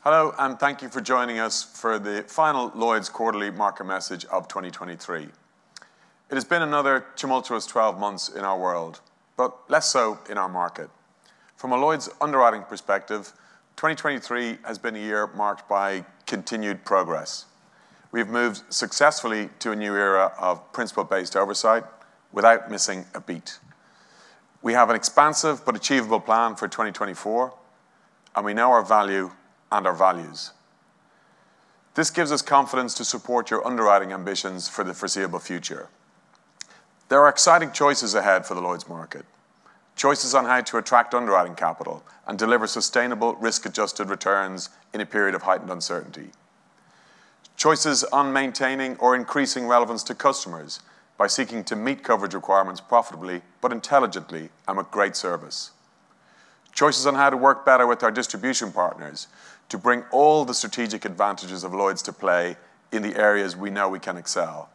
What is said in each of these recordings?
Hello, and thank you for joining us for the final Lloyd's quarterly market message of 2023. It has been another tumultuous 12 months in our world, but less so in our market. From a Lloyd's underwriting perspective, 2023 has been a year marked by continued progress. We've moved successfully to a new era of principle-based oversight without missing a beat. We have an expansive but achievable plan for 2024, and we know our value and our values. This gives us confidence to support your underwriting ambitions for the foreseeable future. There are exciting choices ahead for the Lloyd's market. Choices on how to attract underwriting capital and deliver sustainable risk-adjusted returns in a period of heightened uncertainty. Choices on maintaining or increasing relevance to customers by seeking to meet coverage requirements profitably but intelligently and with great service. Choices on how to work better with our distribution partners to bring all the strategic advantages of Lloyd's to play in the areas we know we can excel.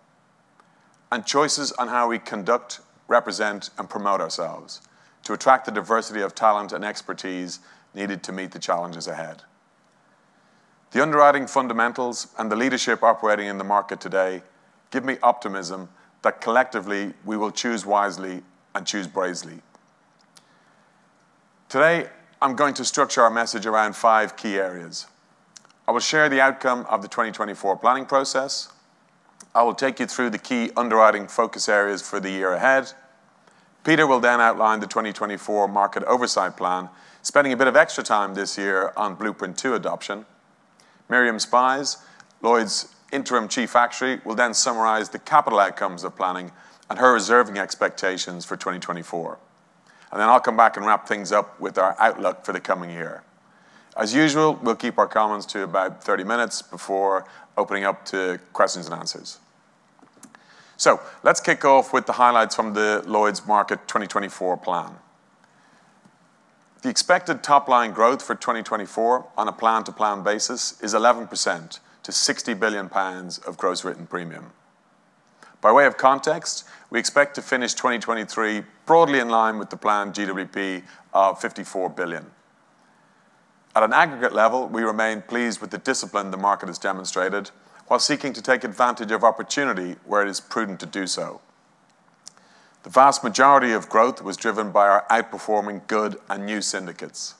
And choices on how we conduct, represent, and promote ourselves to attract the diversity of talent and expertise needed to meet the challenges ahead. The underwriting fundamentals and the leadership operating in the market today give me optimism that collectively we will choose wisely and choose bravely. Today, I'm going to structure our message around 5 key areas. I will share the outcome of the 2024 planning process. I will take you through the key underwriting focus areas for the year ahead. Peter will then outline the 2024 market oversight plan, spending a bit of extra time this year on Blueprint 2 adoption. Miriam Spies, Lloyd's interim chief actuary, will then summarize the capital outcomes of planning and her reserving expectations for 2024. And then I'll come back and wrap things up with our outlook for the coming year. As usual, we'll keep our comments to about 30 minutes before opening up to questions and answers. So let's kick off with the highlights from the Lloyd's Market 2024 plan. The expected top-line growth for 2024 on a plan-to-plan basis is 11% to £60 billion of gross written premium. By way of context, we expect to finish 2023 broadly in line with the planned GWP of £54 billion. At an aggregate level, we remain pleased with the discipline the market has demonstrated, while seeking to take advantage of opportunity where it is prudent to do so. The vast majority of growth was driven by our outperforming good and new syndicates,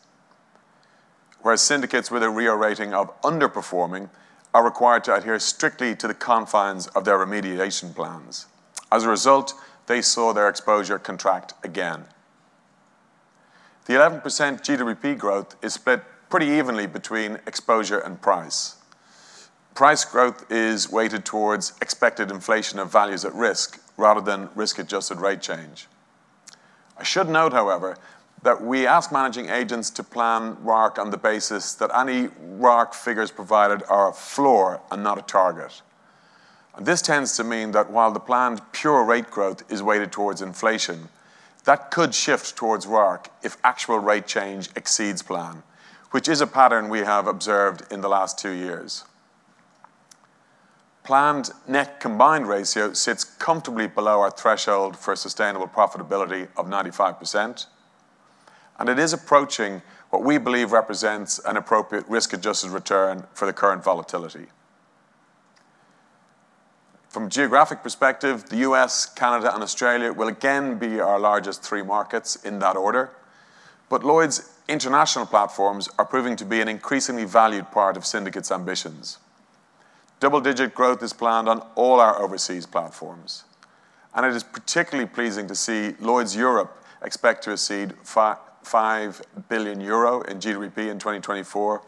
whereas syndicates with a RIO rating of underperforming are required to adhere strictly to the confines of their remediation plans. As a result, they saw their exposure contract again. The 11% GWP growth is split pretty evenly between exposure and price. Price growth is weighted towards expected inflation of values at risk rather than risk-adjusted rate change. I should note, however, that we ask managing agents to plan RARC on the basis that any RARC figures provided are a floor and not a target. And this tends to mean that while the planned pure rate growth is weighted towards inflation, that could shift towards RARC if actual rate change exceeds plan, which is a pattern we have observed in the last 2 years. Planned net combined ratio sits comfortably below our threshold for sustainable profitability of 95%, and it is approaching what we believe represents an appropriate risk-adjusted return for the current volatility. From a geographic perspective, the US, Canada, and Australia will again be our largest 3 markets in that order, but Lloyd's international platforms are proving to be an increasingly valued part of syndicates' ambitions. Double-digit growth is planned on all our overseas platforms, and it is particularly pleasing to see Lloyd's Europe expect to exceed €5 billion in GWP in 2024,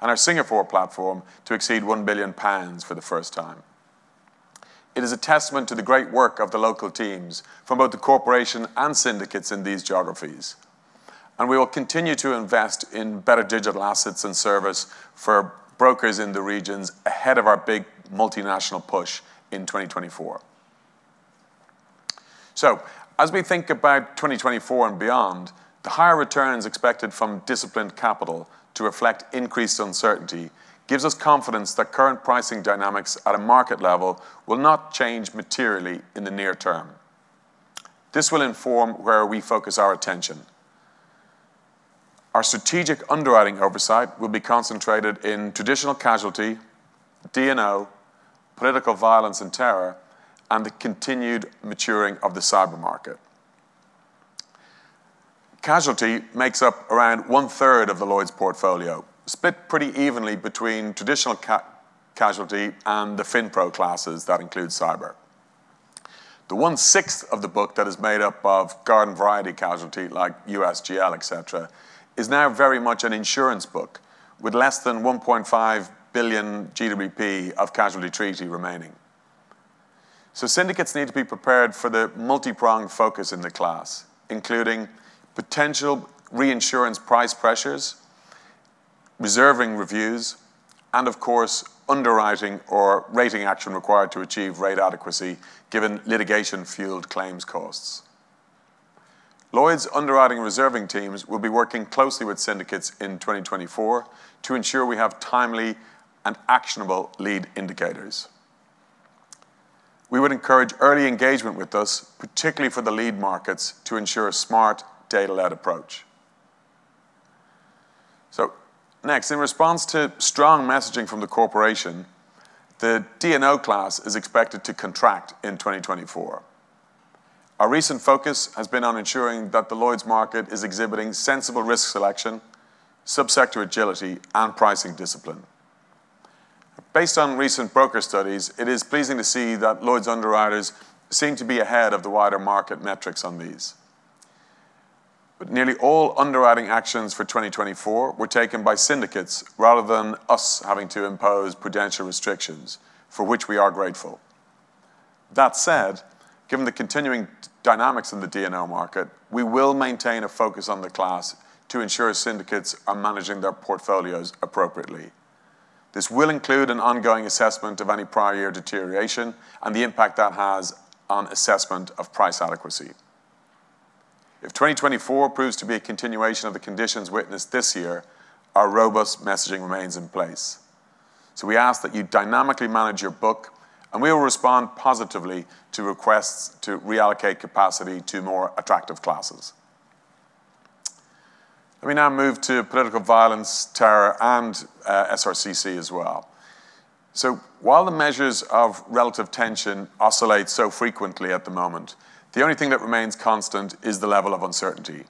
and our Singapore platform to exceed £1 billion for the first time. It is a testament to the great work of the local teams from both the corporation and syndicates in these geographies. And we will continue to invest in better digital assets and service for brokers in the regions ahead of our big multinational push in 2024. So, as we think about 2024 and beyond, the higher returns expected from disciplined capital to reflect increased uncertainty gives us confidence that current pricing dynamics at a market level will not change materially in the near term. This will inform where we focus our attention. Our strategic underwriting oversight will be concentrated in traditional casualty, D&O, political violence and terror, and the continued maturing of the cyber market. Casualty makes up around 1/3 of the Lloyd's portfolio, split pretty evenly between traditional casualty and the FinPro classes that include cyber. The 1/6 of the book that is made up of garden variety casualty like USGL, etc., is now very much an insurance book with less than 1.5 billion GWP of casualty treaty remaining. So syndicates need to be prepared for the multi-pronged focus in the class, including potential reinsurance price pressures, reserving reviews, and of course, underwriting or rating action required to achieve rate adequacy given litigation-fueled claims costs. Lloyd's underwriting and reserving teams will be working closely with syndicates in 2024 to ensure we have timely and actionable lead indicators. We would encourage early engagement with us, particularly for the lead markets, to ensure a smart, data-led approach. So, next, in response to strong messaging from the corporation, the D&O class is expected to contract in 2024. Our recent focus has been on ensuring that the Lloyd's market is exhibiting sensible risk selection, subsector agility, and pricing discipline. Based on recent broker studies, it is pleasing to see that Lloyd's underwriters seem to be ahead of the wider market metrics on these. But nearly all underwriting actions for 2024 were taken by syndicates rather than us having to impose prudential restrictions, for which we are grateful. That said, given the continuing dynamics in the D&O market, we will maintain a focus on the class to ensure syndicates are managing their portfolios appropriately. This will include an ongoing assessment of any prior year deterioration and the impact that has on assessment of price adequacy. If 2024 proves to be a continuation of the conditions witnessed this year, our robust messaging remains in place. So we ask that you dynamically manage your book, and we will respond positively to requests to reallocate capacity to more attractive classes. Let me now move to political violence, terror, and SRCC as well. So while the measures of relative tension oscillate so frequently at the moment, the only thing that remains constant is the level of uncertainty.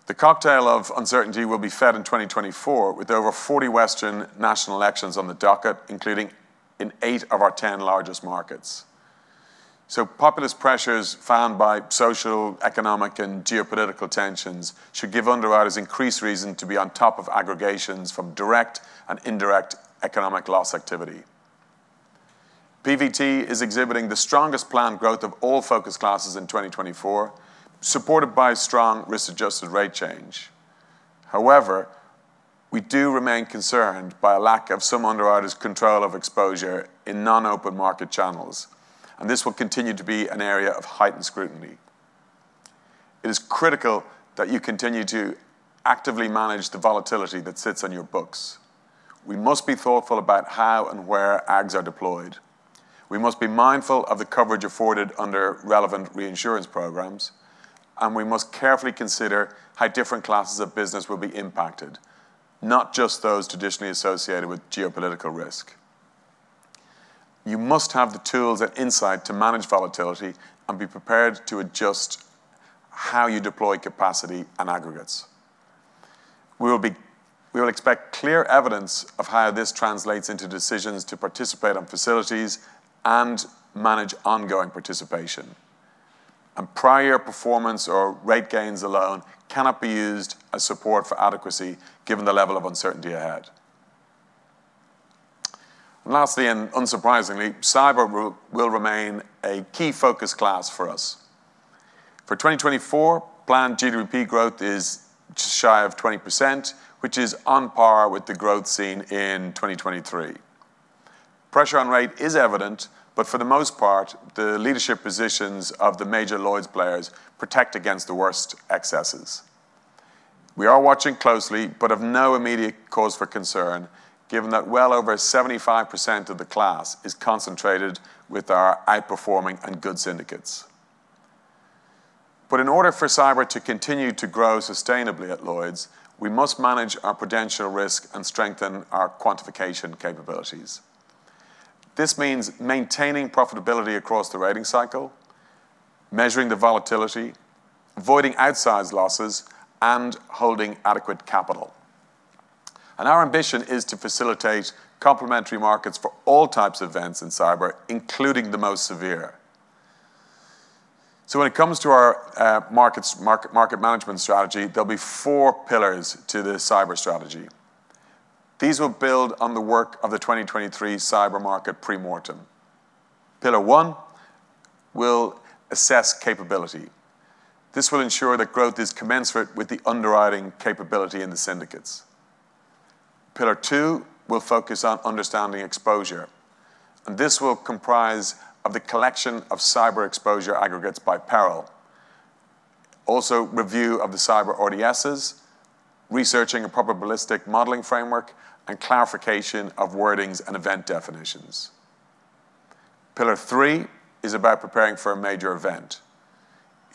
The cocktail of uncertainty will be fed in 2024 with over 40 Western national elections on the docket, including in 8 of our 10 largest markets. So populist pressures found by social, economic, and geopolitical tensions should give underwriters increased reason to be on top of aggregations from direct and indirect economic loss activity. PVT is exhibiting the strongest planned growth of all focus classes in 2024, supported by strong risk-adjusted rate change. However, we do remain concerned by a lack of some underwriters' control of exposure in non-open market channels, and this will continue to be an area of heightened scrutiny. It is critical that you continue to actively manage the volatility that sits on your books. We must be thoughtful about how and where AGs are deployed. We must be mindful of the coverage afforded under relevant reinsurance programs, and we must carefully consider how different classes of business will be impacted, not just those traditionally associated with geopolitical risk. You must have the tools and insight to manage volatility and be prepared to adjust how you deploy capacity and aggregates. We will expect clear evidence of how this translates into decisions to participate on facilities and manage ongoing participation. And prior performance or rate gains alone cannot be used as support for adequacy given the level of uncertainty ahead. And lastly, and unsurprisingly, cyber will remain a key focus class for us. For 2024, planned GDP growth is just shy of 20%, which is on par with the growth seen in 2023. Pressure on rate is evident, but for the most part, the leadership positions of the major Lloyd's players protect against the worst excesses. We are watching closely, but have no immediate cause for concern, given that well over 75% of the class is concentrated with our outperforming and good syndicates. But in order for cyber to continue to grow sustainably at Lloyd's, we must manage our prudential risk and strengthen our quantification capabilities. This means maintaining profitability across the rating cycle, measuring the volatility, avoiding outsized losses, and holding adequate capital. And our ambition is to facilitate complementary markets for all types of events in cyber, including the most severe. So when it comes to our market management strategy, there'll be 4 pillars to the cyber strategy. These will build on the work of the 2023 cyber market pre-mortem. Pillar 1 will assess capability. This will ensure that growth is commensurate with the underwriting capability in the syndicates. Pillar 2 will focus on understanding exposure, and this will comprise of the collection of cyber exposure aggregates by peril. Also, review of the cyber RDSs, researching a probabilistic modeling framework, and clarification of wordings and event definitions. Pillar 3 is about preparing for a major event.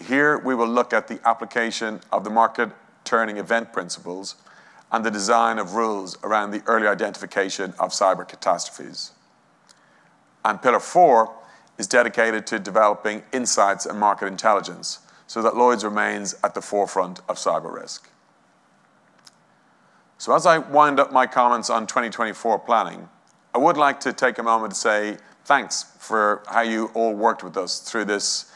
Here, we will look at the application of the market-turning event principles and the design of rules around the early identification of cyber catastrophes. And Pillar 4 is dedicated to developing insights and market intelligence so that Lloyd's remains at the forefront of cyber risk. So as I wind up my comments on 2024 planning, I would like to take a moment to say thanks for how you all worked with us through this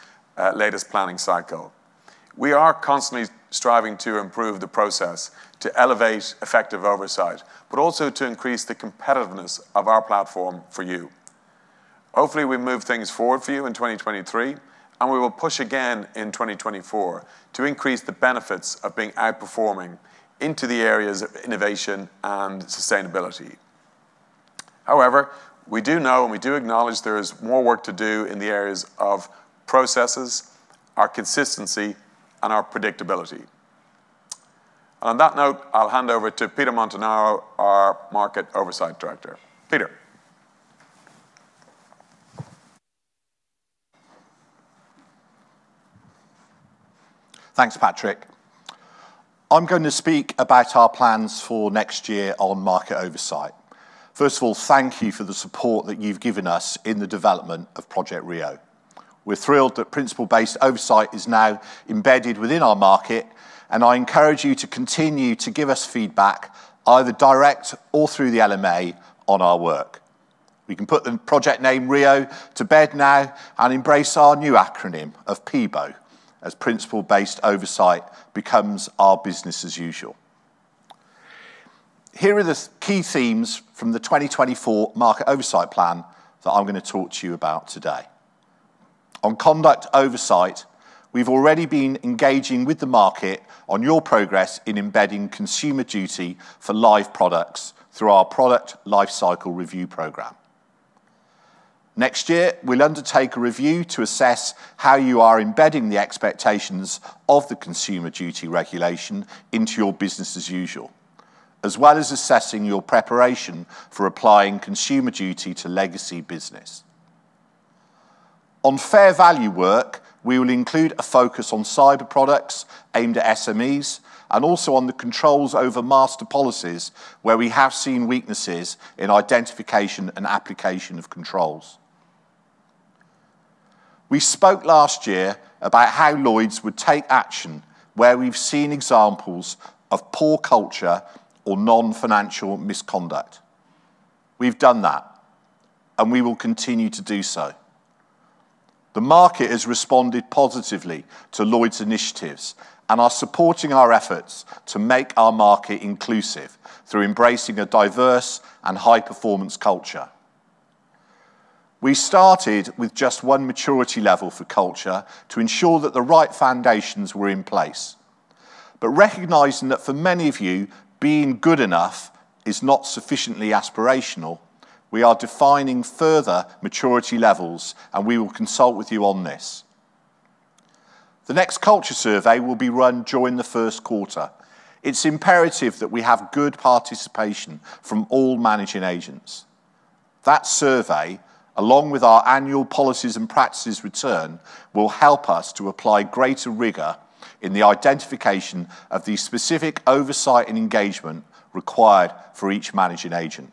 latest planning cycle. We are constantly striving to improve the process, to elevate effective oversight, but also to increase the competitiveness of our platform for you. Hopefully we move things forward for you in 2023, and we will push again in 2024 to increase the benefits of being outperforming into the areas of innovation and sustainability. However, we do know and we do acknowledge there is more work to do in the areas of processes, our consistency, and our predictability. And on that note, I'll hand over to Peter Montanaro, our Market Oversight Director. Peter. Thanks, Patrick. I'm going to speak about our plans for next year on market oversight. First of all, thank you for the support that you've given us in the development of Project Rio. We're thrilled that principle-based oversight is now embedded within our market, and I encourage you to continue to give us feedback, either direct or through the LMA, on our work. We can put the project name Rio to bed now and embrace our new acronym of PBO, as principle-based oversight becomes our business as usual. Here are the key themes from the 2024 Market Oversight Plan that I'm going to talk to you about today. On conduct oversight, we've already been engaging with the market on your progress in embedding consumer duty for live products through our product lifecycle review programme. Next year, we'll undertake a review to assess how you are embedding the expectations of the consumer duty regulation into your business as usual, as well as assessing your preparation for applying consumer duty to legacy business. On fair value work, we will include a focus on cyber products aimed at SMEs and also on the controls over master policies where we have seen weaknesses in identification and application of controls. We spoke last year about how Lloyd's would take action where we've seen examples of poor culture or non-financial misconduct. We've done that, and we will continue to do so. The market has responded positively to Lloyd's initiatives and are supporting our efforts to make our market inclusive through embracing a diverse and high-performance culture. We started with just one maturity level for culture to ensure that the right foundations were in place. But recognising that for many of you, being good enough is not sufficiently aspirational, we are defining further maturity levels, and we will consult with you on this. The next culture survey will be run during the first quarter. It's imperative that we have good participation from all managing agents. That survey, along with our annual policies and practices return, will help us to apply greater rigour in the identification of the specific oversight and engagement required for each managing agent.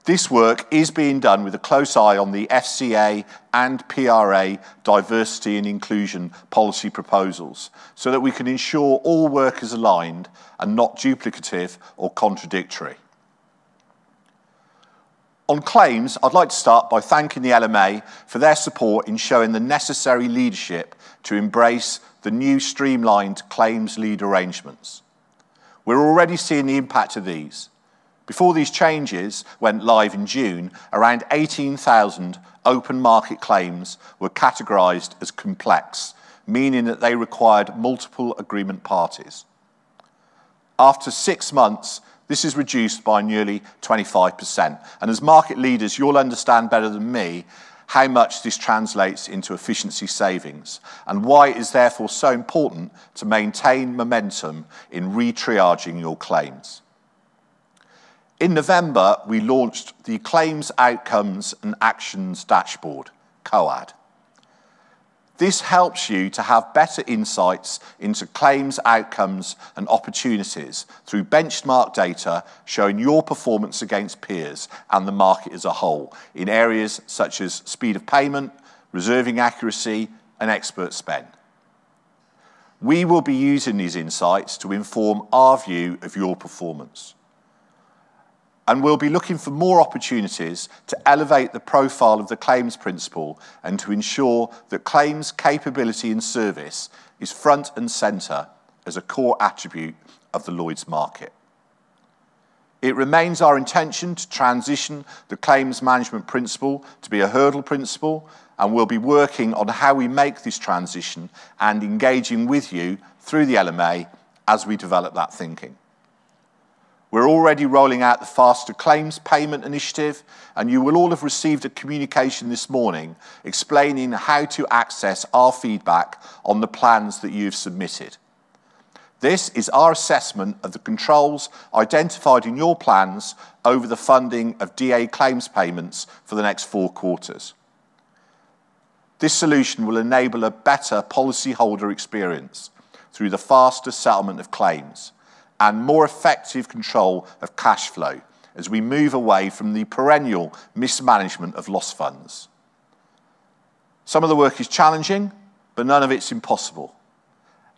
This work is being done with a close eye on the FCA and PRA diversity and inclusion policy proposals so that we can ensure all work is aligned and not duplicative or contradictory. On claims, I'd like to start by thanking the LMA for their support in showing the necessary leadership to embrace the new streamlined claims lead arrangements. We're already seeing the impact of these. Before these changes went live in June, around 18,000 open market claims were categorised as complex, meaning that they required multiple agreement parties. After 6 months, this is reduced by nearly 25%. And as market leaders, you'll understand better than me how much this translates into efficiency savings and why it is therefore so important to maintain momentum in re-triaging your claims. In November, we launched the Claims Outcomes and Actions Dashboard, COAD. This helps you to have better insights into claims outcomes and opportunities through benchmark data showing your performance against peers and the market as a whole in areas such as speed of payment, reserving accuracy, and expert spend. We will be using these insights to inform our view of your performance. And we'll be looking for more opportunities to elevate the profile of the claims principle and to ensure that claims capability and service is front and centre as a core attribute of the Lloyd's market. It remains our intention to transition the claims management principle to be a hurdle principle, and we'll be working on how we make this transition and engaging with you through the LMA as we develop that thinking. We're already rolling out the Faster Claims Payment Initiative, and you will all have received a communication this morning explaining how to access our feedback on the plans that you've submitted. This is our assessment of the controls identified in your plans over the funding of DA claims payments for the next 4 quarters. This solution will enable a better policyholder experience through the faster settlement of claims and more effective control of cash flow as we move away from the perennial mismanagement of loss funds. Some of the work is challenging, but none of it's impossible.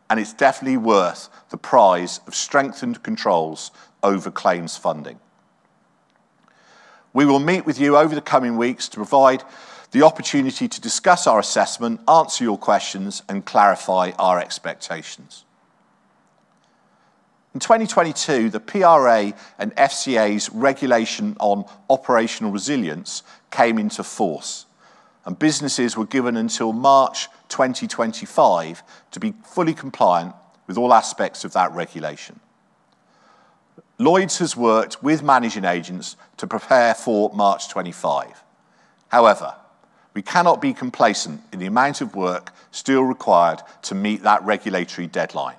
And it's definitely worth the prize of strengthened controls over claims funding. We will meet with you over the coming weeks to provide the opportunity to discuss our assessment, answer your questions, and clarify our expectations. In 2022, the PRA and FCA's regulation on operational resilience came into force, and businesses were given until March 2025 to be fully compliant with all aspects of that regulation. Lloyd's has worked with managing agents to prepare for March 25. However, we cannot be complacent in the amount of work still required to meet that regulatory deadline.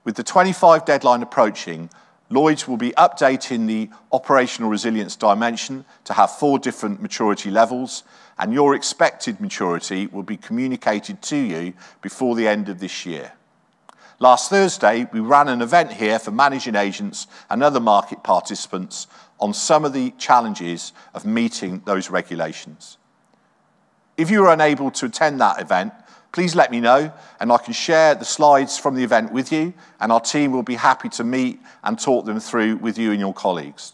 With the 25 deadline approaching, Lloyd's will be updating the operational resilience dimension to have 4 different maturity levels, and your expected maturity will be communicated to you before the end of this year. Last Thursday, we ran an event here for managing agents and other market participants on some of the challenges of meeting those regulations. If you were unable to attend that event, please let me know, and I can share the slides from the event with you, and our team will be happy to meet and talk them through with you and your colleagues.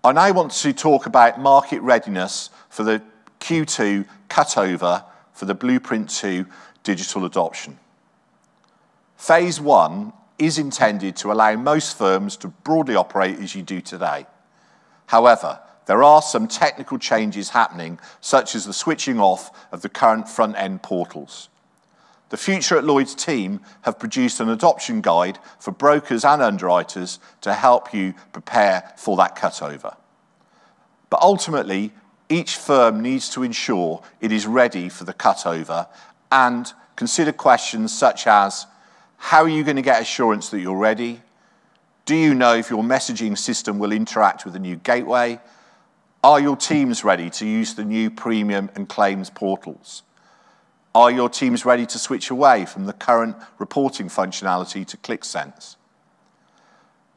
I now want to talk about market readiness for the Q2 cutover for the Blueprint 2 digital adoption. Phase 1 is intended to allow most firms to broadly operate as you do today. However, there are some technical changes happening, such as the switching off of the current front-end portals. The Future at Lloyd's team have produced an adoption guide for brokers and underwriters to help you prepare for that cutover. But ultimately, each firm needs to ensure it is ready for the cutover and consider questions such as, how are you going to get assurance that you're ready? Do you know if your messaging system will interact with the new gateway? Are your teams ready to use the new premium and claims portals? Are your teams ready to switch away from the current reporting functionality to ClickSense?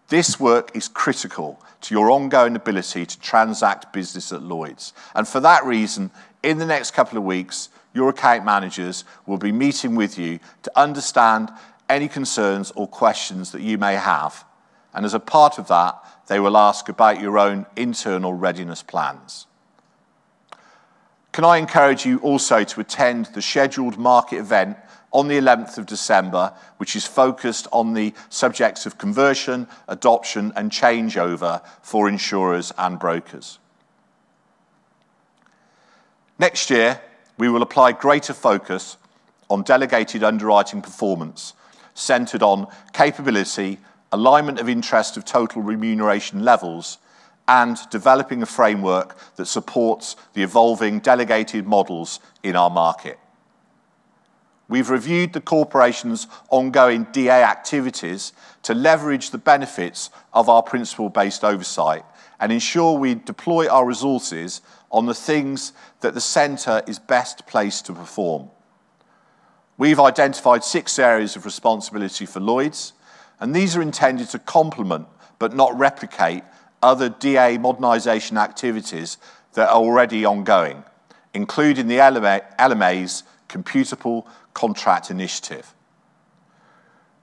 This work is critical to your ongoing ability to transact business at Lloyd's. And for that reason, in the next couple of weeks, your account managers will be meeting with you to understand any concerns or questions that you may have. And as a part of that, they will ask about your own internal readiness plans. Can I encourage you also to attend the scheduled market event on the 11th of December, which is focused on the subjects of conversion, adoption, and changeover for insurers and brokers. Next year, we will apply greater focus on delegated underwriting performance, centred on capability, alignment of interest of total remuneration levels, and developing a framework that supports the evolving delegated models in our market. We've reviewed the corporation's ongoing DA activities to leverage the benefits of our principle-based oversight and ensure we deploy our resources on the things that the centre is best placed to perform. We've identified 6 areas of responsibility for Lloyd's, and these are intended to complement but not replicate other DA modernisation activities that are already ongoing, including the LMA's Computable Contract Initiative.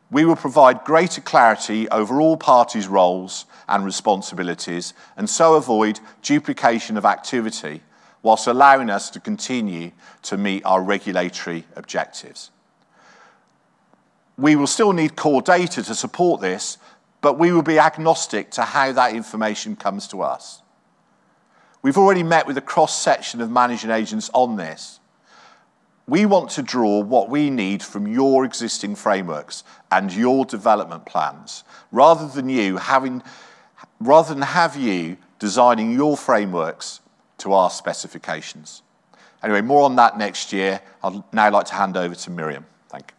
We will provide greater clarity over all parties' roles and responsibilities and so avoid duplication of activity whilst allowing us to continue to meet our regulatory objectives. We will still need core data to support this, but we will be agnostic to how that information comes to us. We've already met with a cross-section of managing agents on this. We want to draw what we need from your existing frameworks and your development plans, rather than have you designing your frameworks to our specifications. Anyway, more on that next year. I'd now like to hand over to Miriam. Thank you.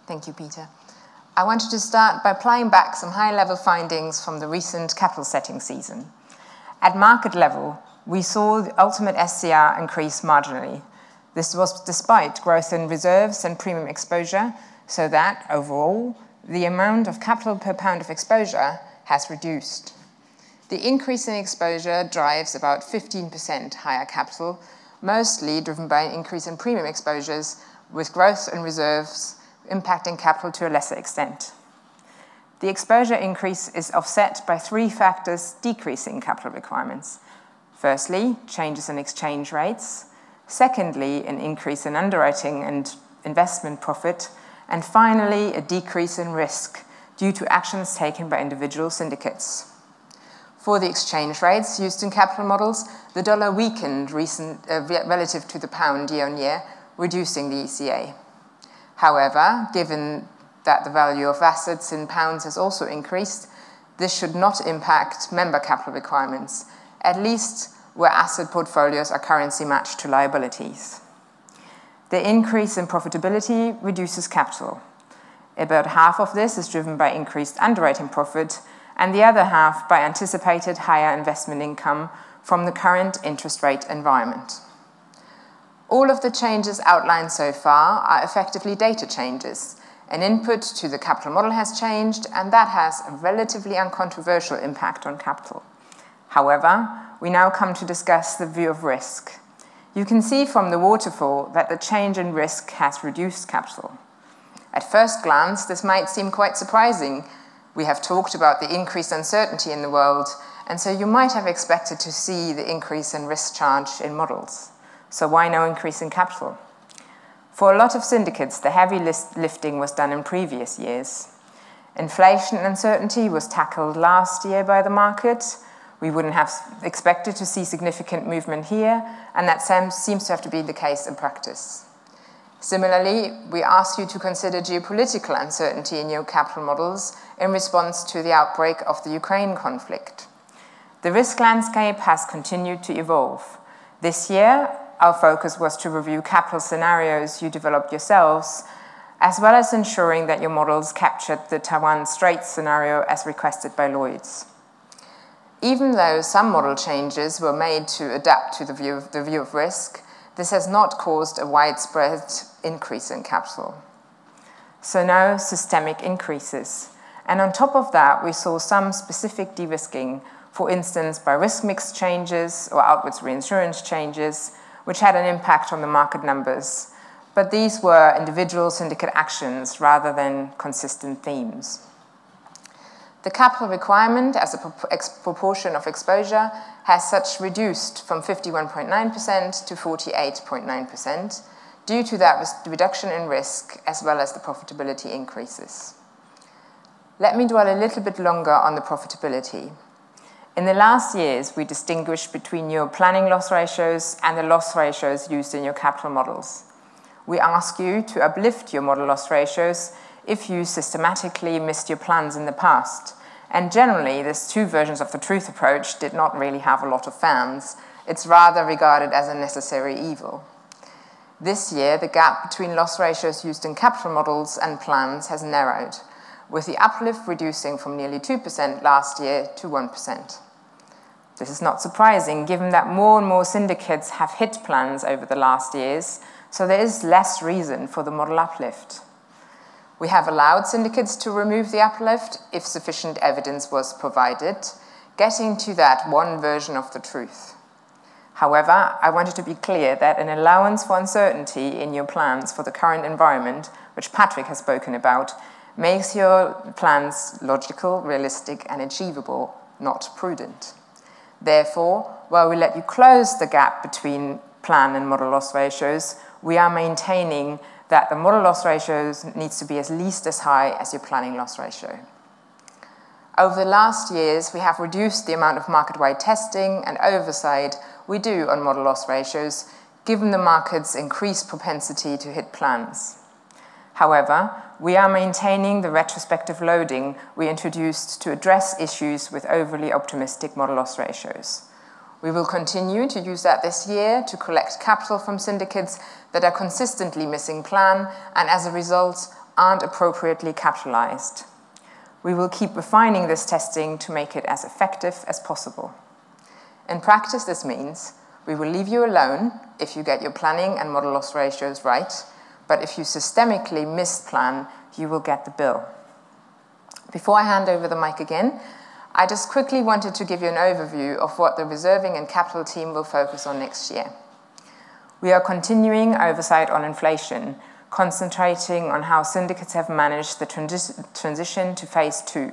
Thank you, Peter. I wanted to start by playing back some high-level findings from the recent capital setting season. At market level, we saw the ultimate SCR increase marginally. This was despite growth in reserves and premium exposure, so that, overall, the amount of capital per pound of exposure has reduced. The increase in exposure drives about 15% higher capital, mostly driven by an increase in premium exposures, with growth in reserves impacting capital to a lesser extent. The exposure increase is offset by 3 factors decreasing capital requirements. Firstly, changes in exchange rates. Secondly, an increase in underwriting and investment profit. And finally, a decrease in risk due to actions taken by individual syndicates. For the exchange rates used in capital models, the dollar weakened relative to the pound year on year, reducing the ECA. However, given that the value of assets in pounds has also increased, this should not impact member capital requirements, at least where asset portfolios are currency matched to liabilities. The increase in profitability reduces capital. About half of this is driven by increased underwriting profit, and the other half by anticipated higher investment income from the current interest rate environment. All of the changes outlined so far are effectively data changes. An input to the capital model has changed, and that has a relatively uncontroversial impact on capital. However, we now come to discuss the view of risk. You can see from the waterfall that the change in risk has reduced capital. At first glance, this might seem quite surprising. We have talked about the increased uncertainty in the world, and so you might have expected to see the increase in risk charge in models. So why no increase in capital? For a lot of syndicates, the heavy lifting was done in previous years. Inflation uncertainty was tackled last year by the market. We wouldn't have expected to see significant movement here, and that seems to have to be the case in practice. Similarly, we ask you to consider geopolitical uncertainty in your capital models in response to the outbreak of the Ukraine conflict. The risk landscape has continued to evolve. This year, our focus was to review capital scenarios you developed yourselves, as well as ensuring that your models captured the Taiwan Straits scenario as requested by Lloyd's. Even though some model changes were made to adapt to the view of risk, this has not caused a widespread increase in capital. So no systemic increases. And on top of that, we saw some specific de-risking, for instance, by risk mix changes or outwards reinsurance changes, which had an impact on the market numbers. But these were individual syndicate actions rather than consistent themes. The capital requirement as a proportion of exposure has such reduced from 51.9% to 48.9% due to that reduction in risk as well as the profitability increases. Let me dwell a little bit longer on the profitability. In the last years, we distinguished between your planning loss ratios and the loss ratios used in your capital models. We ask you to uplift your model loss ratios if you systematically missed your plans in the past. And generally, this two versions of the truth approach did not really have a lot of fans. It's rather regarded as a necessary evil. This year, the gap between loss ratios used in capital models and plans has narrowed, with the uplift reducing from nearly 2% last year to 1%. This is not surprising, given that more and more syndicates have hit plans over the last years, so there is less reason for the model uplift. We have allowed syndicates to remove the uplift if sufficient evidence was provided, getting to that one version of the truth. However, I wanted to be clear that an allowance for uncertainty in your plans for the current environment, which Patrick has spoken about, makes your plans logical, realistic, and achievable, not prudent. Therefore, while we let you close the gap between plan and model loss ratios, we are maintaining that the model loss ratios needs to be at least as high as your planning loss ratio. Over the last years, we have reduced the amount of market-wide testing and oversight we do on model loss ratios, given the market's increased propensity to hit plans. However, we are maintaining the retrospective loading we introduced to address issues with overly optimistic model loss ratios. We will continue to use that this year to collect capital from syndicates that are consistently missing plan and as a result aren't appropriately capitalized. We will keep refining this testing to make it as effective as possible. In practice, this means we will leave you alone if you get your planning and model loss ratios right, but if you systemically misplan, you will get the bill. Before I hand over the mic again, I just quickly wanted to give you an overview of what the reserving and capital team will focus on next year. We are continuing oversight on inflation, concentrating on how syndicates have managed the transition to phase 2.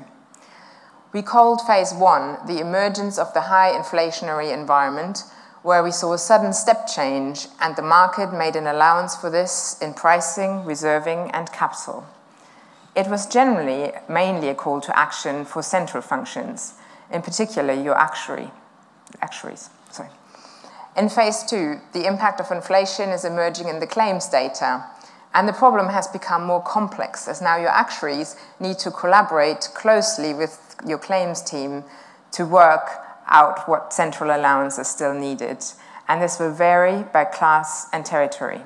We called phase 1 the emergence of the high inflationary environment, where we saw a sudden step change and the market made an allowance for this in pricing, reserving, and capital. It was generally mainly a call to action for central functions, in particular your actuaries. In phase 2, the impact of inflation is emerging in the claims data, and the problem has become more complex as now your actuaries need to collaborate closely with your claims team to work out what central allowance is still needed, and this will vary by class and territory.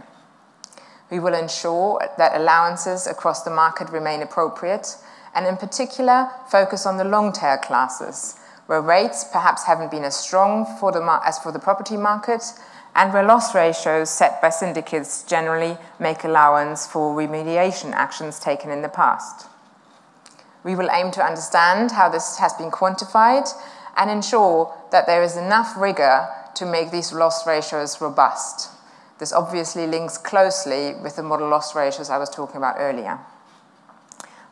We will ensure that allowances across the market remain appropriate, and in particular, focus on the long-tail classes, where rates perhaps haven't been as strong as for the property market, and where loss ratios set by syndicates generally make allowance for remediation actions taken in the past. We will aim to understand how this has been quantified and ensure that there is enough rigor to make these loss ratios robust. This obviously links closely with the model loss ratios I was talking about earlier.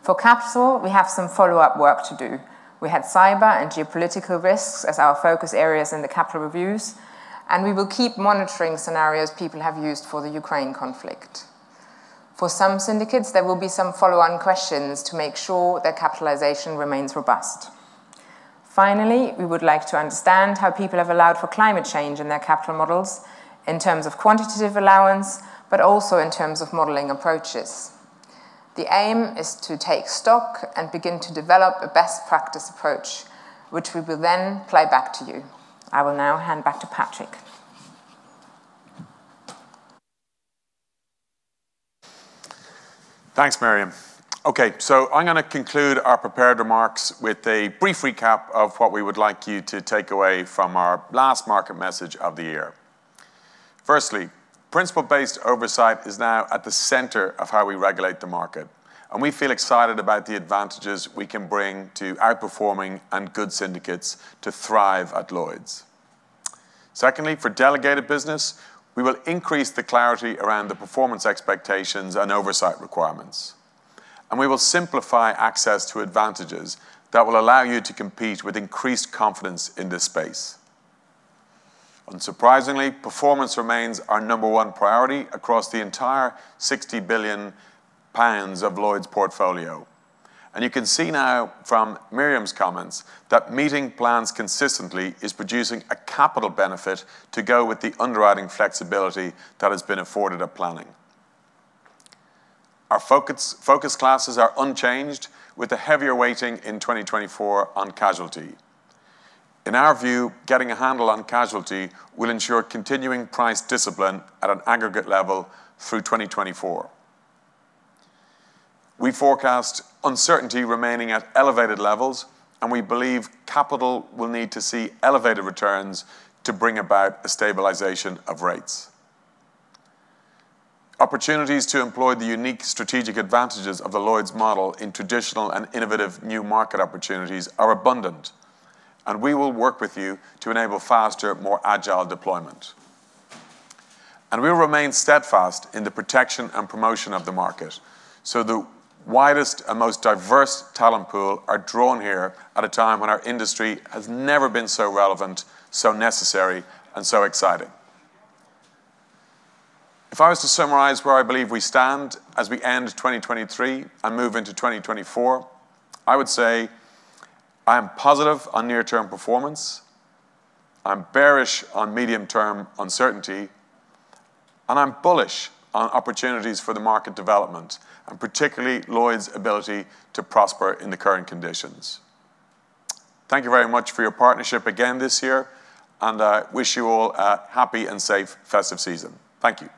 For capital, we have some follow-up work to do. We had cyber and geopolitical risks as our focus areas in the capital reviews, and we will keep monitoring scenarios people have used for the Ukraine conflict. For some syndicates, there will be some follow-on questions to make sure their capitalization remains robust. Finally, we would like to understand how people have allowed for climate change in their capital models in terms of quantitative allowance, but also in terms of modeling approaches. The aim is to take stock and begin to develop a best practice approach, which we will then play back to you. I will now hand back to Patrick. Thanks, Miriam. Okay, so I'm going to conclude our prepared remarks with a brief recap of what we would like you to take away from our last market message of the year. Firstly, principle-based oversight is now at the center of how we regulate the market, and we feel excited about the advantages we can bring to outperforming and good syndicates to thrive at Lloyd's. Secondly, for delegated business, we will increase the clarity around the performance expectations and oversight requirements. And we will simplify access to advantages that will allow you to compete with increased confidence in this space. Unsurprisingly, performance remains our #1 priority across the entire £60 billion of Lloyd's portfolio. And you can see now from Miriam's comments that meeting plans consistently is producing a capital benefit to go with the underwriting flexibility that has been afforded at planning. Our focus classes are unchanged, with a heavier weighting in 2024 on casualty. In our view, getting a handle on casualty will ensure continuing price discipline at an aggregate level through 2024. We forecast uncertainty remaining at elevated levels, and we believe capital will need to see elevated returns to bring about a stabilization of rates. Opportunities to employ the unique strategic advantages of the Lloyd's model in traditional and innovative new market opportunities are abundant, and we will work with you to enable faster, more agile deployment. And we will remain steadfast in the protection and promotion of the market, so the widest and most diverse talent pool are drawn here at a time when our industry has never been so relevant, so necessary, and so exciting. If I was to summarize where I believe we stand as we end 2023 and move into 2024, I would say I am positive on near-term performance, I'm bearish on medium-term uncertainty, and I'm bullish on opportunities for the market development, and particularly Lloyd's ability to prosper in the current conditions. Thank you very much for your partnership again this year, and I wish you all a happy and safe festive season. Thank you.